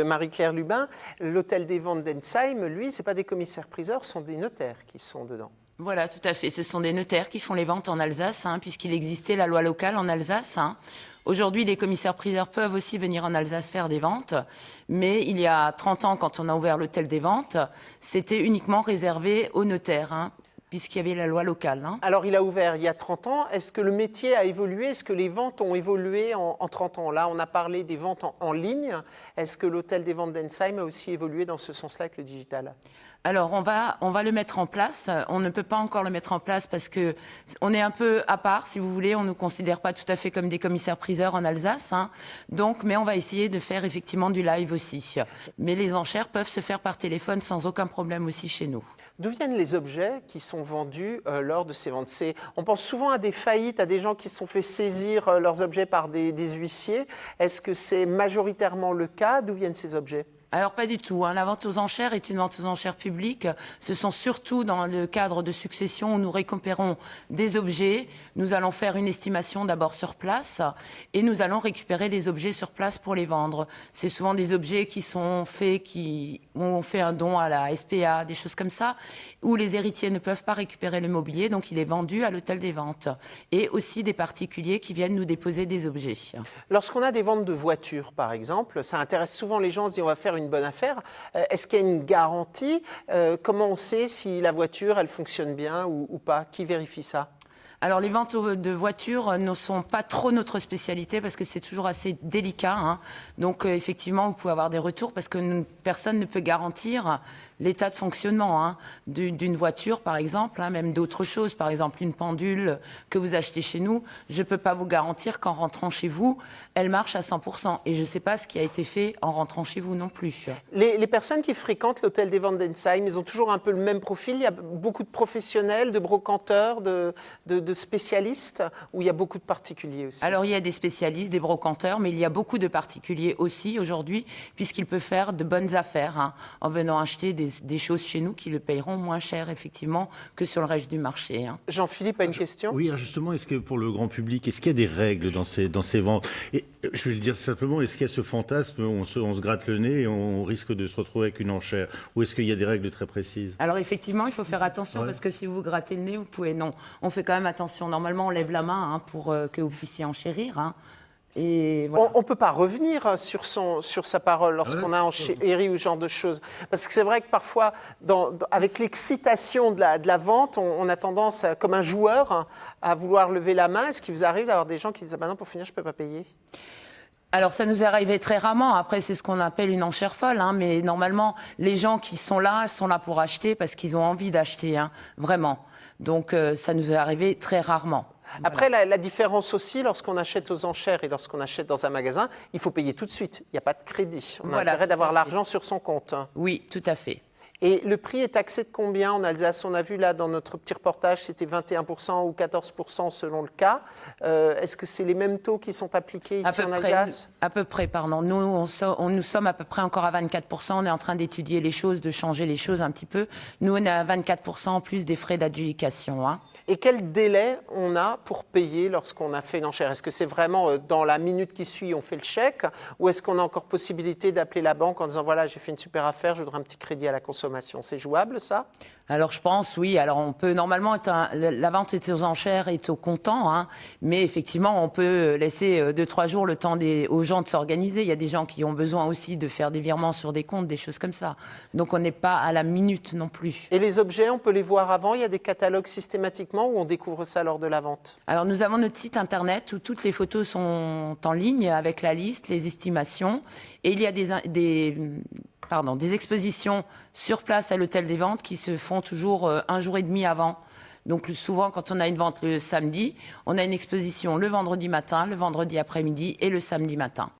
Marie-Claire Lubin, l'hôtel des ventes d'Ensheim, lui, ce n'est pas des commissaires-priseurs, ce sont des notaires qui sont dedans. Voilà, tout à fait. Ce sont des notaires qui font les ventes en Alsace, puisqu'il existait la loi locale en Alsace. Aujourd'hui, les commissaires-priseurs peuvent aussi venir en Alsace faire des ventes, mais il y a 30 ans, quand on a ouvert l'hôtel des ventes, c'était uniquement réservé aux notaires, puisqu'il y avait la loi locale. Alors, il a ouvert il y a 30 ans. Est-ce que le métier a évolué? Est-ce que les ventes ont évolué en 30 ans? Là, on a parlé des ventes en ligne. Est-ce que l'hôtel des ventes d'Ensheim a aussi évolué dans ce sens-là avec le digital? Alors, on va le mettre en place. On ne peut pas encore le mettre en place parce que on est un peu à part, si vous voulez. On ne nous considère pas tout à fait comme des commissaires-priseurs en Alsace. Donc, mais on va essayer de faire effectivement du live aussi. Mais les enchères peuvent se faire par téléphone sans aucun problème aussi chez nous. D'où viennent les objets qui sont vendus lors de ces ventes? On pense souvent à des faillites, à des gens qui se sont fait saisir leurs objets par des huissiers. Est-ce que c'est majoritairement le cas? D'où viennent ces objets? Alors pas du tout. La vente aux enchères est une vente aux enchères publique. Ce sont surtout dans le cadre de succession où nous récupérons des objets. Nous allons faire une estimation d'abord sur place et nous allons récupérer des objets sur place pour les vendre. C'est souvent des objets qui sont faits, où on fait un don à la SPA, des choses comme ça, où les héritiers ne peuvent pas récupérer le mobilier, donc il est vendu à l'hôtel des ventes. Et aussi des particuliers qui viennent nous déposer des objets. Lorsqu'on a des ventes de voitures, par exemple, ça intéresse souvent les gens, on se dit on va faire une bonne affaire. Est-ce qu'il y a une garantie? Comment on sait si la voiture, elle fonctionne bien ou pas? Qui vérifie ça? Alors, les ventes de voitures ne sont pas trop notre spécialité parce que c'est toujours assez délicat. Donc, effectivement, vous pouvez avoir des retours parce que personne ne peut garantir l'état de fonctionnement d'une voiture, par exemple, même d'autres choses. Par exemple, une pendule que vous achetez chez nous, je ne peux pas vous garantir qu'en rentrant chez vous, elle marche à 100%. Et je ne sais pas ce qui a été fait en rentrant chez vous non plus. Les personnes qui fréquentent l'hôtel des ventes d'Ensheim, ils ont toujours un peu le même profil. Il y a beaucoup de professionnels, de brocanteurs, de spécialistes, ou il y a beaucoup de particuliers aussi? Alors, il y a des spécialistes, des brocanteurs, mais il y a beaucoup de particuliers aussi aujourd'hui, puisqu'ils peuvent faire de bonnes affaires en venant acheter des choses chez nous qui le payeront moins cher, effectivement, que sur le reste du marché. Jean-Philippe a une question? Oui, justement, est-ce que pour le grand public, est-ce qu'il y a des règles dans ces ventes? Et je vais le dire simplement, est-ce qu'il y a ce fantasme où on se gratte le nez et on risque de se retrouver avec une enchère? Ou est-ce qu'il y a des règles très précises? Alors, effectivement, il faut faire attention parce que si vous grattez le nez, vous pouvez... Non, on fait quand même attention. Normalement, on lève la main pour que vous puissiez enchérir. Et voilà. On ne peut pas revenir sur sa parole lorsqu'on a enchéri ou ce genre de choses. Parce que c'est vrai que parfois, avec l'excitation de la vente, on a tendance, comme un joueur, à vouloir lever la main. Est-ce qu'il vous arrive d'avoir des gens qui disent « Ah ben non, pour finir, je ne peux pas payer ». Alors, ça nous est arrivé très rarement. Après, c'est ce qu'on appelle une enchère folle. Mais normalement, les gens qui sont là pour acheter parce qu'ils ont envie d'acheter, vraiment. Donc, ça nous est arrivé très rarement. Après, la différence aussi, lorsqu'on achète aux enchères et lorsqu'on achète dans un magasin, il faut payer tout de suite. Il n'y a pas de crédit. On a intérêt d'avoir l'argent sur son compte. Oui, tout à fait. Et le prix est taxé de combien en Alsace? On a vu là dans notre petit reportage, c'était 21% ou 14% selon le cas. Est-ce que c'est les mêmes taux qui sont appliqués ici en Alsace? À peu près, pardon. Nous sommes à peu près encore à 24%. On est en train d'étudier les choses, de changer les choses un petit peu. Nous, on est à 24% en plus des frais d'adjudication. Et quel délai on a pour payer lorsqu'on a fait une enchère? Est-ce que c'est vraiment dans la minute qui suit, on fait le chèque? Ou est-ce qu'on a encore possibilité d'appeler la banque en disant « Voilà, j'ai fait une super affaire, je voudrais un petit crédit à la consommation ». C'est jouable, ça? Alors, je pense, oui. Alors, on peut, normalement, la vente aux enchères est au comptant, mais effectivement, on peut laisser 2-3 jours le temps aux gens de s'organiser. Il y a des gens qui ont besoin aussi de faire des virements sur des comptes, des choses comme ça. Donc, on n'est pas à la minute non plus. Et les objets, on peut les voir avant? Il y a des catalogues systématiquement ou on découvre ça lors de la vente? Alors, nous avons notre site internet où toutes les photos sont en ligne avec la liste, les estimations. Et il y a des expositions sur place à l'hôtel des ventes qui se font toujours 1 jour et demi avant. Donc souvent, quand on a une vente le samedi, on a une exposition le vendredi matin, le vendredi après-midi et le samedi matin.